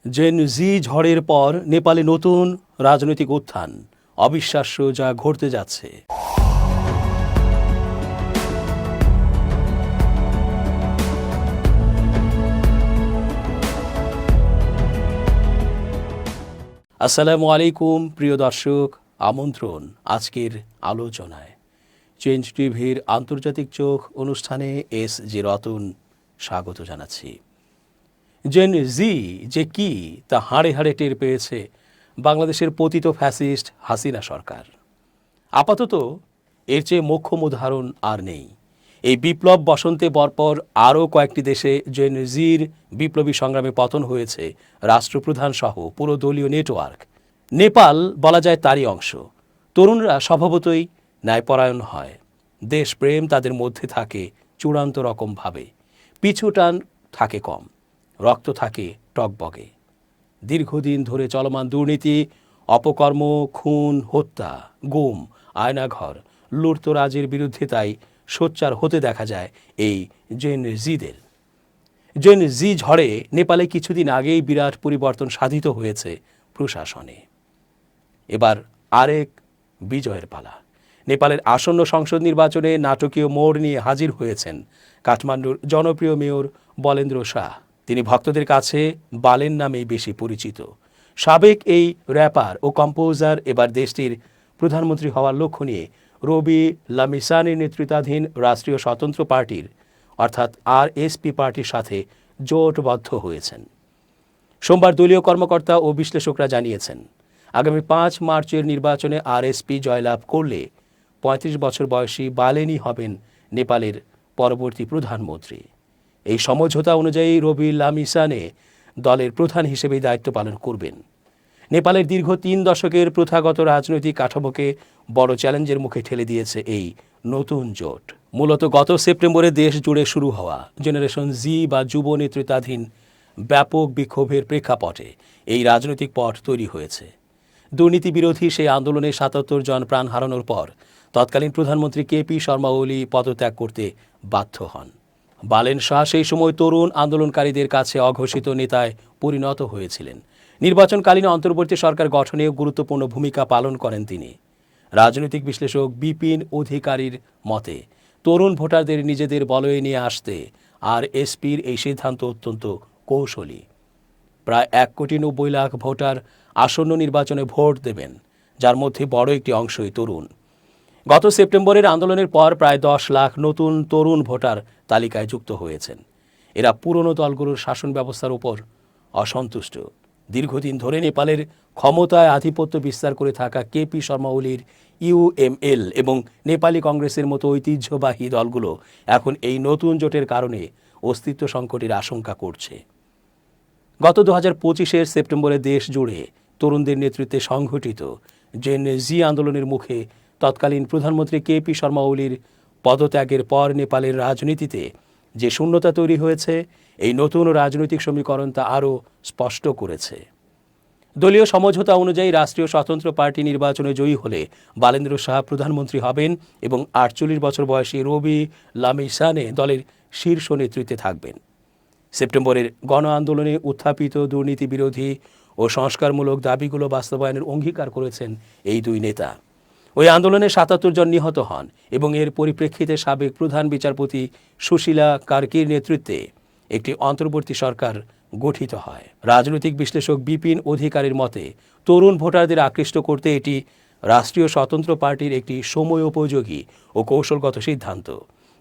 Gen জি ঝড়ের পর নেপালে নতুন রাজনৈতিক উত্থান, অবিশ্বাস্য যা ঘটতে যাচ্ছে। আসসালামু আলাইকুম প্রিয় দর্শক, আমন্ত্রণ আজকের আলোচনায়। চেঞ্জ টিভির আন্তর্জাতিক চোখ অনুষ্ঠানে এস জি রতন স্বাগত জানাচ্ছি। জেন জি যে কি তা হাড়ে হাড়ে টের পেয়েছে বাংলাদেশের পতিত ফ্যাসিস্ট হাসিনা সরকার। আপাতত এর চেয়ে মোক্ষম উদাহরণ আর নেই। এই বিপ্লব বসন্তে পরপর আরও কয়েকটি দেশে জেন জির বিপ্লবী সংগ্রামে পতন হয়েছে রাষ্ট্রপ্রধান সহ পুরো দলীয় নেটওয়ার্ক। নেপাল বলা যায় তারই অংশ। তরুণরা স্বভাবতই ন্যায়পরায়ণ হয়, দেশপ্রেম তাদের মধ্যে থাকে চূড়ান্ত রকমভাবে, পিছুটান থাকে কম, রক্ত থাকে টকবগে। দীর্ঘদিন ধরে চলমান দুর্নীতি, অপকর্ম, খুন, হত্যা, গুম, আয়নাঘর, লুটতরাজের বিরুদ্ধে তাই সোচ্চার হতে দেখা যায় এই জেন জিদের। জেন জি ঝড়ে নেপালে কিছুদিন আগেই বিরাট পরিবর্তন সাধিত হয়েছে প্রশাসনে। এবার আরেক বিজয়ের পালা। নেপালের আসন্ন সংসদ নির্বাচনে নাটকীয় মোড় নিয়ে হাজির হয়েছেন কাঠমান্ডুর জনপ্রিয় মেয়র বলেন্দ্র শাহ। তিনি ভক্তদের কাছে বালেন নামেই বেশি পরিচিত। সাবেক এই র্যাপার ও কম্পোজার এবার দেশটির প্রধানমন্ত্রী হওয়ার লক্ষ্য নিয়ে রবি লামিসানের নেতৃত্বাধীন রাষ্ট্রীয় স্বতন্ত্র পার্টির অর্থাৎ আরএসপি পার্টির সাথে জোটবদ্ধ হয়েছেন। সোমবার দলীয় কর্মকর্তা ও বিশ্লেষকরা জানিয়েছেন, আগামী 5 মার্চের নির্বাচনে আরএসপি জয়লাভ করলে 35 বছর বয়সী বালেনই হবেন নেপালের পরবর্তী প্রধানমন্ত্রী। এই সমঝোতা অনুযায়ী রবি লামিসানে দলের প্রধান হিসেবেই দায়িত্ব পালন করবেন। নেপালের দীর্ঘ 3 দশকের প্রথাগত রাজনৈতিক কাঠামোকে বড় চ্যালেঞ্জের মুখে ঠেলে দিয়েছে এই নতুন জোট। মূলত গত সেপ্টেম্বরে দেশ জুড়ে শুরু হওয়া জেনারেশন জি বা যুব নেতৃত্বাধীন ব্যাপক বিক্ষোভের প্রেক্ষাপটে এই রাজনৈতিক পট তৈরি হয়েছে। দুর্নীতি বিরোধী সেই আন্দোলনে 77 জন প্রাণ হারানোর পর তৎকালীন প্রধানমন্ত্রী কেপি শর্মা ওলি পদত্যাগ করতে বাধ্য হন। বালেন শাহ সেই সময় তরুণ আন্দোলনকারীদের কাছে অঘোষিত নেতায় পরিণত হয়েছিলেন। নির্বাচনকালীন অন্তর্বর্তী সরকার গঠনেও গুরুত্বপূর্ণ ভূমিকা পালন করেন তিনি। রাজনৈতিক বিশ্লেষক বিপিন অধিকারীর মতে, তরুণ ভোটারদের নিজেদের বলয়ে নিয়ে আসতে আরএসপির এই সিদ্ধান্ত অত্যন্ত কৌশলী। প্রায় 1,90,00,000 ভোটার আসন্ন নির্বাচনে ভোট দেবেন, যার মধ্যে বড় একটি অংশই তরুণ। গত সেপ্টেম্বরের আন্দোলনের পর প্রায় 10 লাখ নতুন তরুণ ভোটার তালিকায় যুক্ত হয়েছেন। এরা পুরনো দলগুলোর শাসন ব্যবস্থার উপর অসন্তুষ্ট। দীর্ঘদিন ধরে নেপালের ক্ষমতায় আধিপত্য বিস্তার করে থাকা কেপি শর্মা ওলির ইউএমএল এবং নেপালি কংগ্রেসের মতো ঐতিহ্যবাহী দলগুলো এখন এই নতুন জোটের কারণে অস্তিত্ব সংকটের আশঙ্কা করছে। গত 2025-এর সেপ্টেম্বরে দেশ জুড়ে তরুণদের নেতৃত্বে সংঘটিত জেন জি আন্দোলনের মুখে তৎকালীন প্রধানমন্ত্রী কেপি শর্মা ওলির পদত্যাগের পর নেপালের রাজনীতিতে যে শূন্যতা তৈরি হয়েছে, এই নতুন রাজনৈতিক সমীকরণ তা আরও স্পষ্ট করেছে। দলীয় সমঝোতা অনুযায়ী রাষ্ট্রীয় স্বতন্ত্র পার্টি নির্বাচনে জয়ী হলে বালেন্দ্র শাহ প্রধানমন্ত্রী হবেন এবং 48 বছর বয়সী রবি লামিসানে দলের শীর্ষ নেতৃত্বে থাকবেন। সেপ্টেম্বরের গণ আন্দোলনে উত্থাপিত দুর্নীতি বিরোধী ও সংস্কারমূলক দাবিগুলো বাস্তবায়নের অঙ্গীকার করেছেন এই দুই নেতা। ওই আন্দোলনে 77 জন নিহত হন এবং এর পরিপ্রেক্ষিতে সাবেক প্রধান বিচারপতি সুশীলা কার্কির নেতৃত্বে একটি অন্তর্বর্তী সরকার গঠিত হয়। রাজনৈতিক বিশ্লেষক বিপিন অধিকারীর মতে, তরুণ ভোটারদের আকৃষ্ট করতে এটি রাষ্ট্রীয় স্বতন্ত্র পার্টির একটি সময়োপযোগী ও কৌশলগত সিদ্ধান্ত,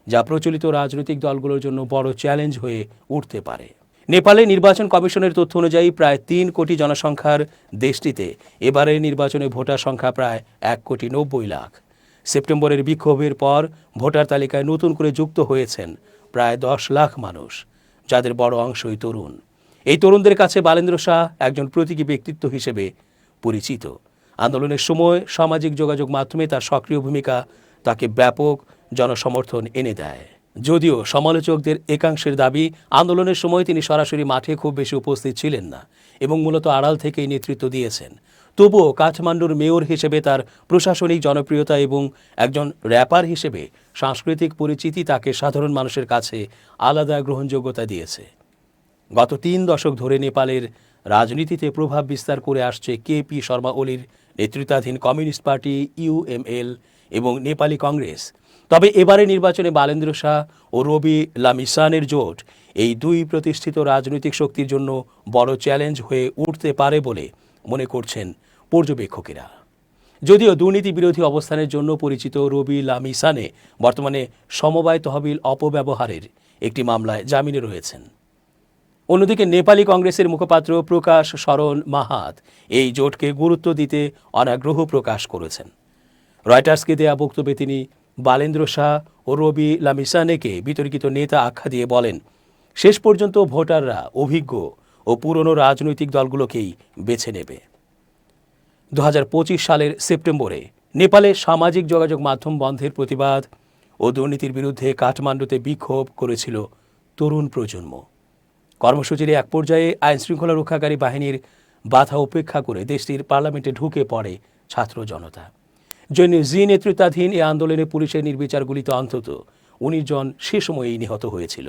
যা প্রচলিত রাজনৈতিক দলগুলোর জন্য বড় চ্যালেঞ্জ হয়ে উঠতে পারে। নেপালে নির্বাচন কমিশনের তথ্য অনুযায়ী প্রায় 3 কোটি জনসংখ্যার দেশটিতে এবারের নির্বাচনে ভোটার সংখ্যা প্রায় 1,90,00,000। সেপ্টেম্বরের বিক্ষোভের পর ভোটার তালিকায় নতুন করে যুক্ত হয়েছেন প্রায় 10 লাখ মানুষ, যাদের বড় অংশই তরুণ। এই তরুণদের কাছে বালেন্দ্র শাহ একজন প্রতীকী ব্যক্তিত্ব হিসেবে পরিচিত। আন্দোলনের সময় সামাজিক যোগাযোগ মাধ্যমে তার সক্রিয় ভূমিকা তাকে ব্যাপক জনসমর্থন এনে দেয়। যদিও সমালোচকদের একাংশের দাবি, আন্দোলনের সময় তিনি সরাসরি মাঠে খুব বেশি উপস্থিত ছিলেন না এবং মূলত আড়াল থেকেই নেতৃত্ব দিয়েছেন। তবুও কাঠমান্ডুর মেয়র হিসেবে তার প্রশাসনিক জনপ্রিয়তা এবং একজন র্যাপার হিসেবে সাংস্কৃতিক পরিচিতি তাকে সাধারণ মানুষের কাছে আলাদা গ্রহণযোগ্যতা দিয়েছে। গত 3 দশক ধরে নেপালের রাজনীতিতে প্রভাব বিস্তার করে আসছে কেপি শর্মা ওলির নেতৃত্বাধীন কমিউনিস্ট পার্টি ইউএমএল এবং নেপালি কংগ্রেস। তবে এবারে নির্বাচনে বালেন্দ্র শাহ ও রবি লামিসানের জোট এই দুই প্রতিষ্ঠিত রাজনৈতিক শক্তির জন্য বড় চ্যালেঞ্জ হয়ে উঠতে পারে বলে মনে করছেন পর্যবেক্ষকেরা। যদিও দুর্নীতি বিরোধী অবস্থানের জন্য পরিচিত রবি লামিসানে বর্তমানে সমবায় তহবিল অপব্যবহারের একটি মামলায় জামিনে রয়েছেন। অন্যদিকে নেপালি কংগ্রেসের মুখপাত্র প্রকাশ শরণ মাহাত এই জোটকে গুরুত্ব দিতে অনাগ্রহ প্রকাশ করেছেন। রয়টার্সকে দেয়া বক্তব্যে তিনি বালেন্দ্র শাহ ও রবি লামিসানেকে বিতর্কিত নেতা আখ্যা দিয়ে বলেন, শেষ পর্যন্ত ভোটাররা অভিজ্ঞ ও পুরনো রাজনৈতিক দলগুলোকেই বেছে নেবে। 2025 সালের সেপ্টেম্বরে নেপালে সামাজিক যোগাযোগ মাধ্যম বন্ধের প্রতিবাদ ও দুর্নীতির বিরুদ্ধে কাঠমান্ডুতে বিক্ষোভ করেছিল তরুণ প্রজন্ম। কর্মসূচির এক পর্যায়ে আইনশৃঙ্খলা রক্ষাকারী বাহিনীর বাধা উপেক্ষা করে দেশটির পার্লামেন্টে ঢুকে পড়ে ছাত্র জনতা। জেন জি নেতৃত্বাধীন এই আন্দোলনে পুলিশের নির্বিচার গুলিতে অন্তত 19 জন সে সময়েই নিহত হয়েছিল।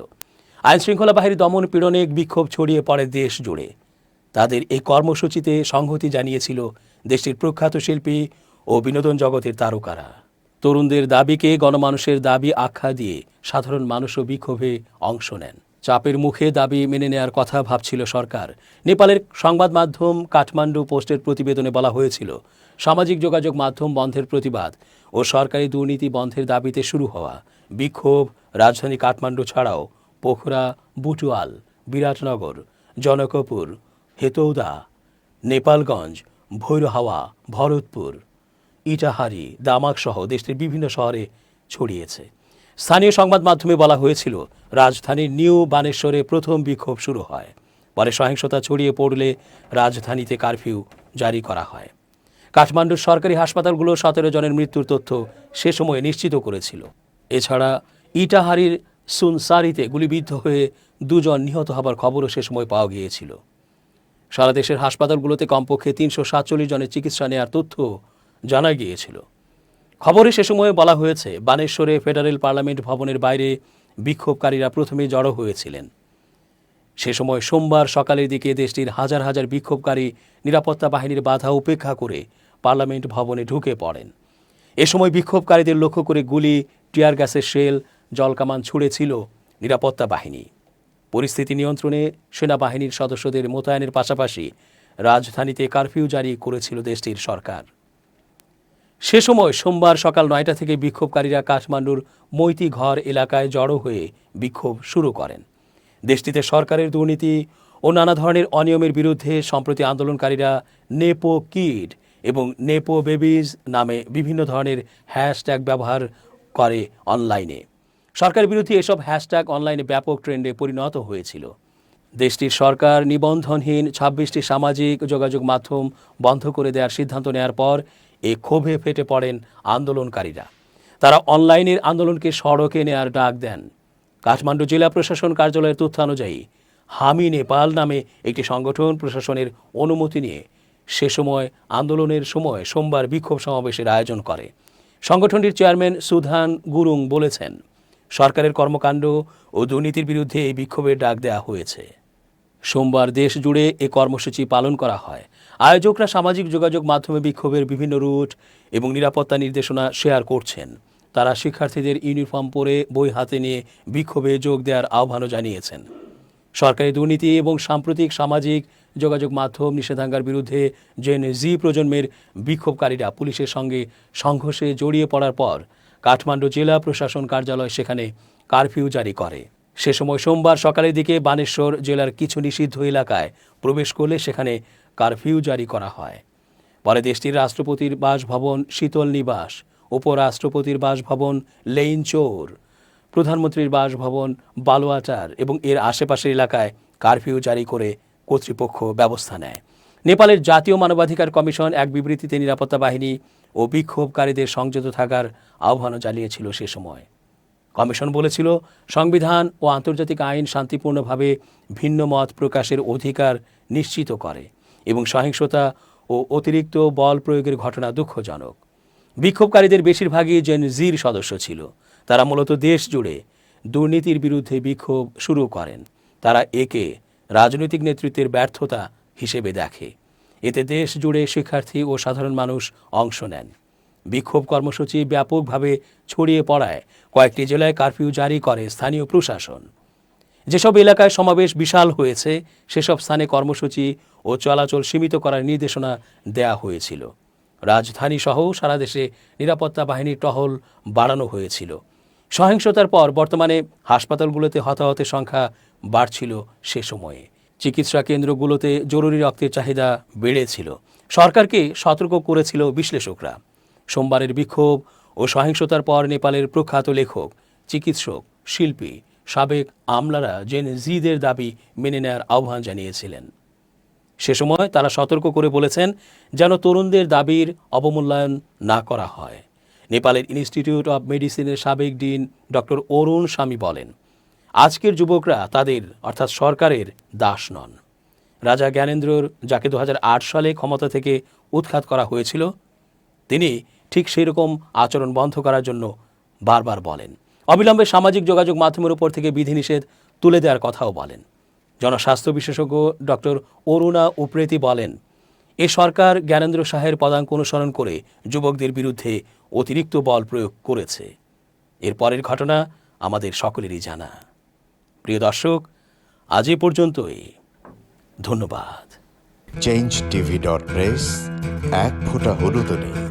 আইনশৃঙ্খলা বাহিনীর দমন পীড়নে বিক্ষোভ ছড়িয়ে পড়ে দেশ জুড়ে। তাদের এই কর্মসূচিতে সংহতি জানিয়েছিল দেশটির প্রখ্যাত শিল্পী ও বিনোদন জগতের তারকারা। তরুণদের দাবিকে গণমানুষের দাবি আখ্যা দিয়ে সাধারণ মানুষও বিক্ষোভে অংশ নেন। চাপের মুখে দাবি মেনে নেয়ার কথা ভাবছিল সরকার। নেপালের সংবাদ মাধ্যম কাঠমান্ডু পোস্টের প্রতিবেদনে বলা হয়েছিল, সামাজিক যোগাযোগ মাধ্যম বন্ধের প্রতিবাদ ও সরকারি দুর্নীতি বন্ধের দাবিতে শুরু হওয়া বিক্ষোভ রাজধানী কাঠমান্ডু ছাড়াও পোখরা, বুটুয়াল, বিরাটনগর, জনকপুর, হেতৌদা, নেপালগঞ্জ, ভৈরহাওয়া, ভরতপুর, ইটাহারি, দামাক সহ দেশটির বিভিন্ন শহরে ছড়িয়েছে। স্থানীয় সংবাদ মাধ্যমে বলা হয়েছিল, রাজধানীর নিউ বানেশ্বরে প্রথম বিক্ষোভ শুরু হয়। পরে সহিংসতা ছড়িয়ে পড়লে রাজধানীতে কারফিউ জারি করা হয়। কাঠমান্ডুর সরকারি হাসপাতালগুলো 17 জনের মৃত্যুর তথ্য সে সময়ে নিশ্চিত করেছিল। এছাড়া ইটাহারির সুনসারিতে গুলিবিদ্ধ হয়ে 2 জন নিহত হবার খবরও সে সময় পাওয়া গিয়েছিল। সারা দেশের হাসপাতালগুলোতে কমপক্ষে 347 জনের চিকিৎসা নেওয়ার তথ্য জানা গিয়েছিল। খবরে সে সময়ে বলা হয়েছে, বানেশ্বরে ফেডারেল পার্লামেন্ট ভবনের বাইরে বিক্ষোভকারীরা প্রথমে জড়ো হয়েছিলেন। সে সময় সোমবার সকালের দিকে দেশটির হাজার হাজার বিক্ষোভকারী নিরাপত্তা বাহিনীর বাধা উপেক্ষা করে পার্লামেন্ট ভবনে ঢুকে পড়েন। এ সময় বিক্ষোভকারীদের লক্ষ্য করে গুলি, টিয়ার গ্যাসের শেল, জলকামান ছুড়েছিল নিরাপত্তা বাহিনী। পরিস্থিতি নিয়ন্ত্রণে সেনাবাহিনীর সদস্যদের মোতায়েনের পাশাপাশি রাজধানীতে কারফিউ জারি করেছিল দেশটির সরকার। সে সময় সোমবার সকাল 9টা থেকে বিক্ষোভকারীরা কাঠমান্ডুর মৈতি ঘর এলাকায় জড়ো হয়ে বিক্ষোভ শুরু করেন। দেশটিতে সরকারের দুর্নীতি ও নানা ধরনের অনিয়মের বিরুদ্ধে সম্প্রতি আন্দোলনকারীরা নেপো কিড এবং নেপো বেবিজ নামে বিভিন্ন ধরনের হ্যাশট্যাগ ব্যবহার করে অনলাইনে। সরকার বিরোধী এসব হ্যাশট্যাগ অনলাইনে ব্যাপক ট্রেন্ডে পরিণত হয়েছিল। দেশটির সরকার নিবন্ধনহীন 26টি সামাজিক যোগাযোগ মাধ্যম বন্ধ করে দেওয়ার সিদ্ধান্ত নেওয়ার পর এ ক্ষোভে ফেটে পড়েন আন্দোলনকারীরা। তারা অনলাইনের আন্দোলনকে সড়কে নেয়ার ডাক দেন। কাঠমান্ডু জেলা প্রশাসন কার্যালয়ের তথ্য অনুযায়ী হামি নেপাল নামে একটি সংগঠন প্রশাসনের অনুমতি নিয়ে সে সময় আন্দোলনের সময় সোমবার বিক্ষোভ সমাবেশের আয়োজন করে। সংগঠনটির চেয়ারম্যান সুধান গুরুং বলেছেন, সরকারের কর্মকাণ্ড ও দুর্নীতির বিরুদ্ধে এই বিক্ষোভের ডাক দেওয়া হয়েছে। সোমবার দেশ জুড়ে এ কর্মসূচি পালন করা হয়। আয়োজকরা সামাজিক যোগাযোগ মাধ্যমে বিক্ষোভের বিভিন্ন রুট এবং নিরাপত্তা নির্দেশনা শেয়ার করছেন। তারা শিক্ষার্থীদের ইউনিফর্ম পরে বই হাতে নিয়ে বিক্ষোভে যোগ দেওয়ার আহ্বানও জানিয়েছেন। সরকারি দুর্নীতি এবং সাম্প্রতিক সামাজিক যোগাযোগ মাধ্যম নিষেধাজ্ঞার বিরুদ্ধে জেন জি প্রজন্মের বিক্ষোভকারীরা পুলিশের সঙ্গে সংঘর্ষে জড়িয়ে পড়ার পর কাঠমান্ডু জেলা প্রশাসন কার্যালয় সেখানে কারফিউ জারি করে। সে সময় সোমবার সকালের দিকে বানেশ্বর জেলার কিছু নিষিদ্ধ এলাকায় প্রবেশ করলে সেখানে কারফিউ জারি করা হয়। পরে দেশটির রাষ্ট্রপতির বাসভবন শীতল নিবাস, উপরাষ্ট্রপতির বাসভবন লেইনচৌর, প্রধানমন্ত্রীর বাসভবন বালুয়াটার এবং এর আশেপাশের এলাকায় কারফিউ জারি করে কর্তৃপক্ষ ব্যবস্থা নেয়। নেপালের জাতীয় মানবাধিকার কমিশন এক বিবৃতিতে নিরাপত্তা বাহিনী ও বিক্ষোভকারীদের সংযত থাকার আহ্বানও জানিয়েছিল। সে সময় কমিশন বলেছিল, সংবিধান ও আন্তর্জাতিক আইন শান্তিপূর্ণভাবে ভিন্ন মত প্রকাশের অধিকার নিশ্চিত করে এবং সহিংসতা ও অতিরিক্ত বল প্রয়োগের ঘটনা দুঃখজনক। বিক্ষোভকারীদের বেশিরভাগই জেন জির সদস্য ছিল। তারা মূলত দেশ জুড়ে দুর্নীতির বিরুদ্ধে বিক্ষোভ শুরু করেন। তারা একে রাজনৈতিক নেতৃত্বের ব্যর্থতা হিসেবে দেখে। এতে দেশ জুড়ে শিক্ষার্থী ও সাধারণ মানুষ অংশ নেন। বিক্ষোভ কর্মসূচি ব্যাপকভাবে ছড়িয়ে পড়ায় কয়েকটি জেলায় কারফিউ জারি করে স্থানীয় প্রশাসন। যেসব এলাকায় সমাবেশ বিশাল হয়েছে সেসব স্থানে কর্মসূচি ও চলাচল সীমিত করার নির্দেশনা দেয়া হয়েছিল। রাজধানী সহ সারা দেশে নিরাপত্তা বাহিনীর টহল বাড়ানো হয়েছিল। সহিংসতার পর বর্তমানে হাসপাতালগুলোতে হতাহতের সংখ্যা বাড়ছিল। সে সময়ে চিকিৎসা কেন্দ্রগুলোতে জরুরি রক্তের চাহিদা বেড়েছিল। সরকারকে সতর্ক করেছিল বিশ্লেষকরা। সোমবারের বিক্ষোভ ও সহিংসতার পর নেপালের প্রখ্যাত লেখক, চিকিৎসক, শিল্পী, সাবেক আমলারা জেন জিদের দাবি মেনে নেওয়ার আহ্বান জানিয়েছিলেন। সে সময় তারা সতর্ক করে বলেছেন যেন তরুণদের দাবির অবমূল্যায়ন না করা হয়। নেপালের ইনস্টিটিউট অব মেডিসিনের সাবেক ডিন ডক্টর অরুণ স্বামী বলেন, আজকের যুবকরা তাদের অর্থাৎ সরকারের দাস নন। রাজা জ্ঞানেন্দ্রর, যাকে 2008 সালে ক্ষমতা থেকে উৎখাত করা হয়েছিল, তিনি ঠিক সেই রকম আচরণ বন্ধ করার জন্য বারবার বলেন। অবিলম্বে সামাজিক যোগাযোগ মাধ্যমের উপর থেকে বিধিনিষেধ তুলে দেওয়ার কথাও বলেন। জনস্বাস্থ্য বিশেষজ্ঞ ডক্টর অরুণা উপ্রেতি বলেন, এ সরকার জ্ঞানেন্দ্র শাহের পদাঙ্ক অনুসরণ করে যুবকদের বিরুদ্ধে অতিরিক্ত বল প্রয়োগ করেছে। এর পরের ঘটনা আমাদের সকলেরই জানা। প্রিয় দর্শক, আজ এ পর্যন্তই। ধন্যবাদ। changeTV.press, এক ফোঁটা হলুদও নেই।